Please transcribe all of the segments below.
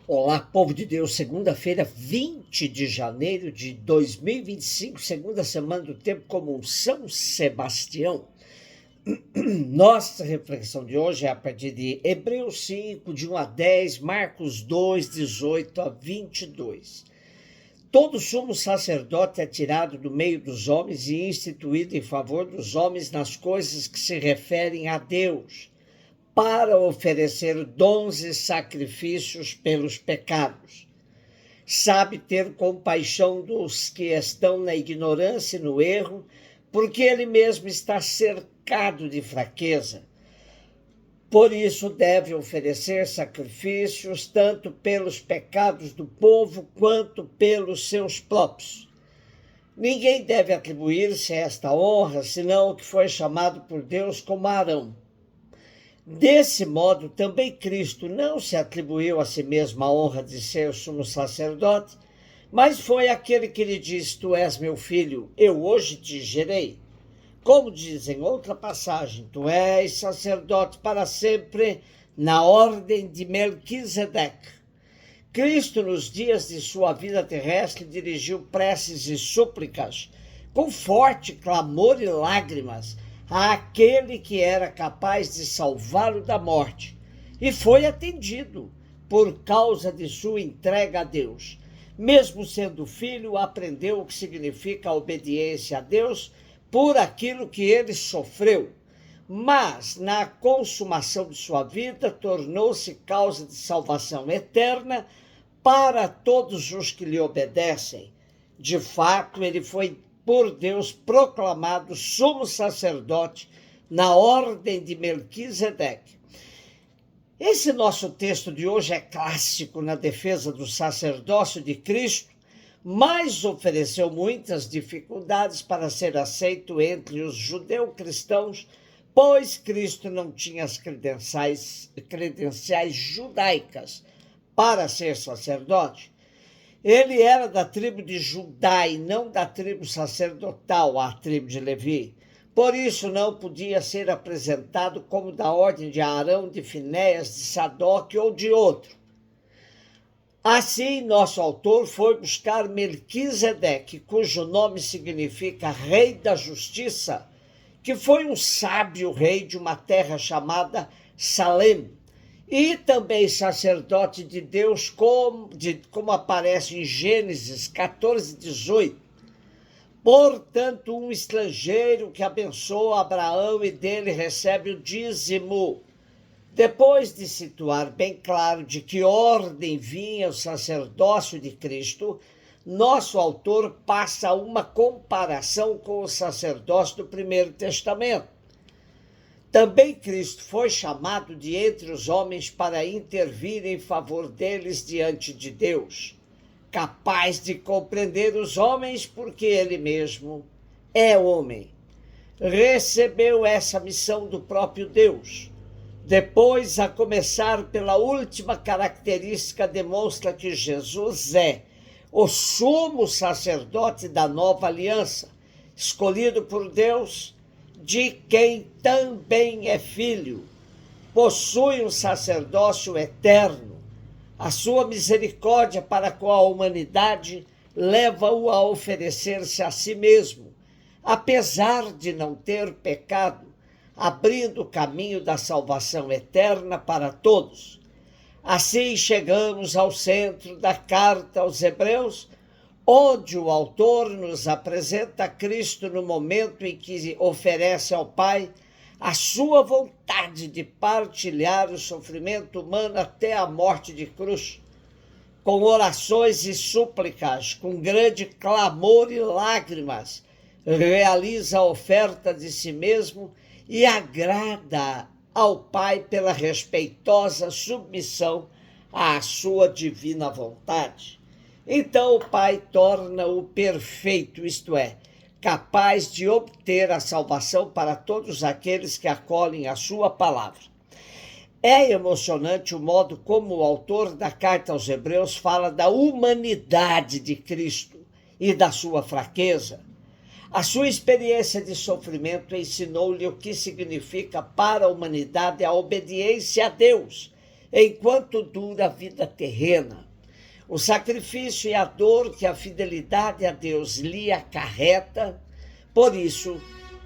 Olá, povo de Deus, segunda-feira, 20 de janeiro de 2025, segunda semana do tempo comum, São Sebastião. Nossa reflexão de hoje é a partir de Hebreus 5, de 1 a 10, Marcos 2, 18 a 22. Todo sumo sacerdote é tirado do meio dos homens e instituído em favor dos homens nas coisas que se referem a Deus, para oferecer dons e sacrifícios pelos pecados. Sabe ter compaixão dos que estão na ignorância e no erro, porque ele mesmo está cercado de fraqueza. Por isso deve oferecer sacrifícios tanto pelos pecados do povo quanto pelos seus próprios. Ninguém deve atribuir-se a esta honra, senão o que foi chamado por Deus como Arão. Desse modo, também Cristo não se atribuiu a si mesmo a honra de ser sumo sacerdote, mas foi aquele que lhe disse: Tu és meu filho, eu hoje te gerei. Como diz em outra passagem, tu és sacerdote para sempre, na ordem de Melquisedeque. Cristo, nos dias de sua vida terrestre, dirigiu preces e súplicas, com forte clamor e lágrimas, àquele que era capaz de salvá-lo da morte, e foi atendido por causa de sua entrega a Deus. Mesmo sendo filho, aprendeu o que significa a obediência a Deus por aquilo que ele sofreu, mas na consumação de sua vida tornou-se causa de salvação eterna para todos os que lhe obedecem. De fato, ele foi por Deus proclamado sumo sacerdote na ordem de Melquisedeque. Esse nosso texto de hoje é clássico na defesa do sacerdócio de Cristo, mas ofereceu muitas dificuldades para ser aceito entre os judeu-cristãos, pois Cristo não tinha as credenciais judaicas para ser sacerdote. Ele era da tribo de Judá e não da tribo sacerdotal, a tribo de Levi. Por isso não podia ser apresentado como da ordem de Arão, de Finéias, de Sadoque ou de outro. Assim, nosso autor foi buscar Melquisedeque, cujo nome significa Rei da Justiça, que foi um sábio rei de uma terra chamada Salém, e também sacerdote de Deus, como aparece em Gênesis 14, 18. Portanto, um estrangeiro que abençoa Abraão e dele recebe o dízimo. Depois de situar bem claro de que ordem vinha o sacerdócio de Cristo, nosso autor passa uma comparação com o sacerdócio do Primeiro Testamento. Também Cristo foi chamado de entre os homens para intervir em favor deles diante de Deus, capaz de compreender os homens porque ele mesmo é homem. Recebeu essa missão do próprio Deus. Depois, a começar pela última característica, demonstra que Jesus é o sumo sacerdote da nova aliança, escolhido por Deus, de quem também é filho, possui um sacerdócio eterno. A sua misericórdia para com a humanidade leva-o a oferecer-se a si mesmo, apesar de não ter pecado, abrindo o caminho da salvação eterna para todos. Assim chegamos ao centro da carta aos Hebreus, onde o autor nos apresenta Cristo no momento em que oferece ao Pai a sua vontade de partilhar o sofrimento humano até a morte de cruz. Com orações e súplicas, com grande clamor e lágrimas, realiza a oferta de si mesmo e agrada ao Pai pela respeitosa submissão à sua divina vontade. Então o Pai torna-o perfeito, isto é, capaz de obter a salvação para todos aqueles que acolhem a sua palavra. É emocionante o modo como o autor da carta aos Hebreus fala da humanidade de Cristo e da sua fraqueza. A sua experiência de sofrimento ensinou-lhe o que significa para a humanidade a obediência a Deus, enquanto dura a vida terrena. O sacrifício e a dor que a fidelidade a Deus lhe acarreta, por isso,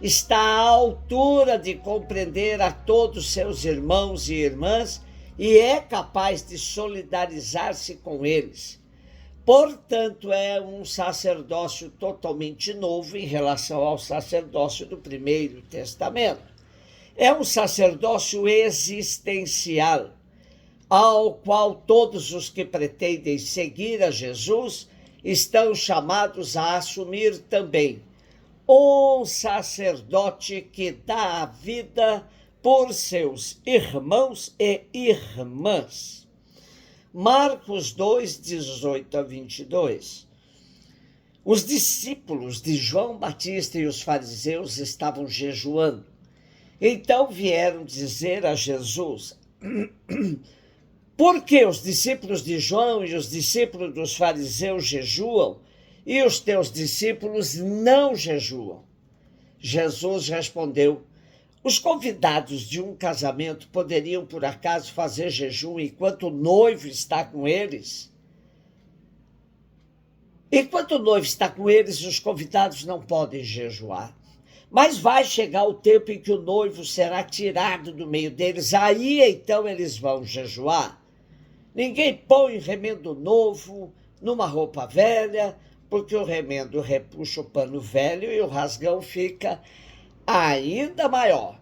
está à altura de compreender a todos seus irmãos e irmãs e é capaz de solidarizar-se com eles. Portanto, é um sacerdócio totalmente novo em relação ao sacerdócio do Primeiro Testamento. É um sacerdócio existencial, ao qual todos os que pretendem seguir a Jesus estão chamados a assumir também. Um sacerdote que dá a vida por seus irmãos e irmãs. Marcos 2, 18 a 22. Os discípulos de João Batista e os fariseus estavam jejuando. Então vieram dizer a Jesus: por que os discípulos de João e os discípulos dos fariseus jejuam e os teus discípulos não jejuam? Jesus respondeu: os convidados de um casamento poderiam, por acaso, fazer jejum enquanto o noivo está com eles? Enquanto o noivo está com eles, os convidados não podem jejuar. Mas vai chegar o tempo em que o noivo será tirado do meio deles, aí então eles vão jejuar. Ninguém põe remendo novo numa roupa velha, porque o remendo repuxa o pano velho e o rasgão fica ainda maior.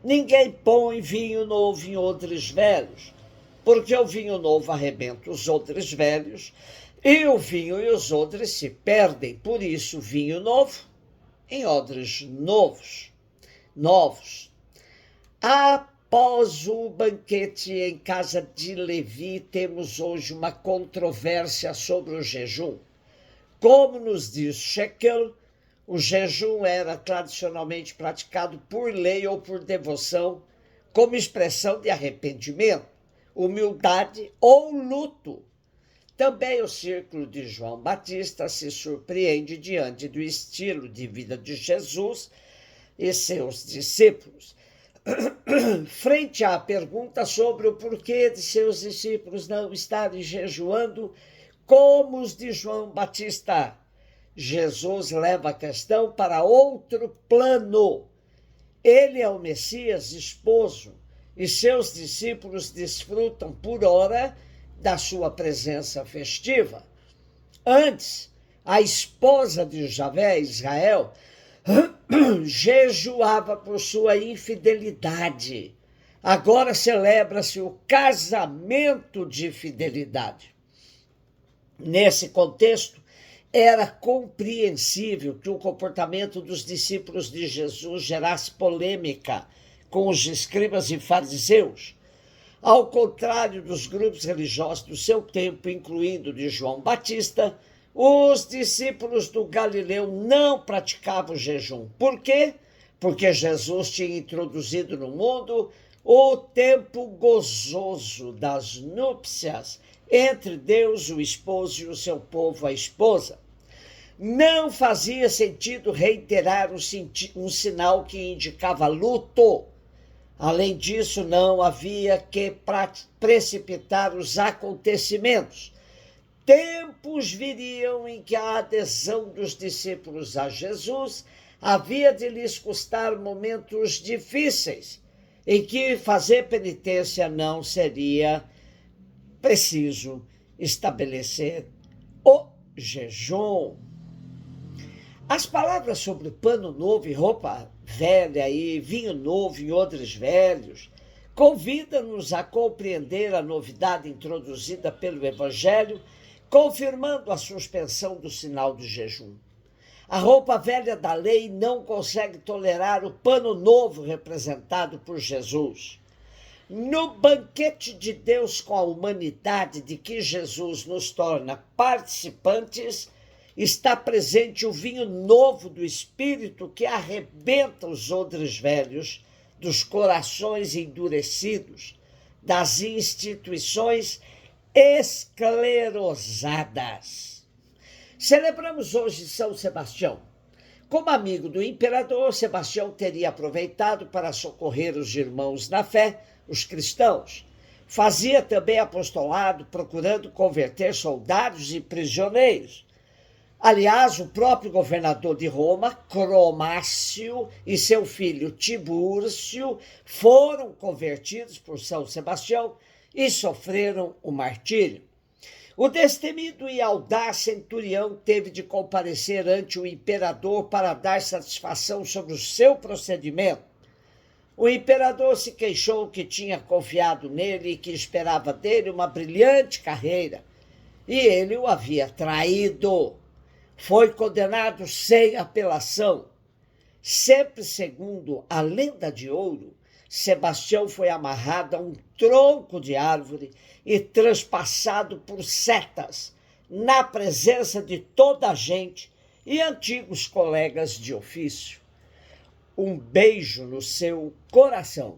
Ninguém põe vinho novo em odres velhos, porque o vinho novo arrebenta os odres velhos e o vinho e os odres se perdem. Por isso, vinho novo em odres novos. Após o banquete em casa de Levi, temos hoje uma controvérsia sobre o jejum. Como nos diz Shekel, o jejum era tradicionalmente praticado por lei ou por devoção, como expressão de arrependimento, humildade ou luto. Também o círculo de João Batista se surpreende diante do estilo de vida de Jesus e seus discípulos. Frente à pergunta sobre o porquê de seus discípulos não estarem jejuando como os de João Batista, Jesus leva a questão para outro plano. Ele é o Messias esposo e seus discípulos desfrutam por hora da sua presença festiva. Antes, a esposa de Javé, Israel, jejuava por sua infidelidade. Agora celebra-se o casamento de fidelidade. Nesse contexto, era compreensível que o comportamento dos discípulos de Jesus gerasse polêmica com os escribas e fariseus. Ao contrário dos grupos religiosos do seu tempo, incluindo de João Batista, os discípulos do Galileu não praticavam jejum. Por quê? Porque Jesus tinha introduzido no mundo o tempo gozoso das núpcias entre Deus, o esposo, e o seu povo, a esposa. Não fazia sentido reiterar um sinal que indicava luto. Além disso, não havia que precipitar os acontecimentos. Tempos viriam em que a adesão dos discípulos a Jesus havia de lhes custar momentos difíceis, em que fazer penitência não seria preciso estabelecer o jejum. As palavras sobre pano novo e roupa velha e vinho novo em odres velhos convidam-nos a compreender a novidade introduzida pelo Evangelho, confirmando a suspensão do sinal do jejum. A roupa velha da lei não consegue tolerar o pano novo representado por Jesus. No banquete de Deus com a humanidade de que Jesus nos torna participantes, está presente o vinho novo do Espírito que arrebenta os odres velhos, dos corações endurecidos, das instituições esclerosadas. Celebramos hoje São Sebastião. Como amigo do imperador, Sebastião teria aproveitado para socorrer os irmãos na fé, os cristãos. Fazia também apostolado, procurando converter soldados e prisioneiros. Aliás, o próprio governador de Roma, Cromácio, e seu filho Tibúrcio foram convertidos por São Sebastião e sofreram o martírio. O destemido e audaz centurião teve de comparecer ante o imperador para dar satisfação sobre o seu procedimento. O imperador se queixou que tinha confiado nele e que esperava dele uma brilhante carreira, e ele o havia traído. Foi condenado sem apelação. Sempre segundo a lenda de ouro, Sebastião foi amarrado a um tronco de árvore e transpassado por setas, na presença de toda a gente e antigos colegas de ofício. Um beijo no seu coração.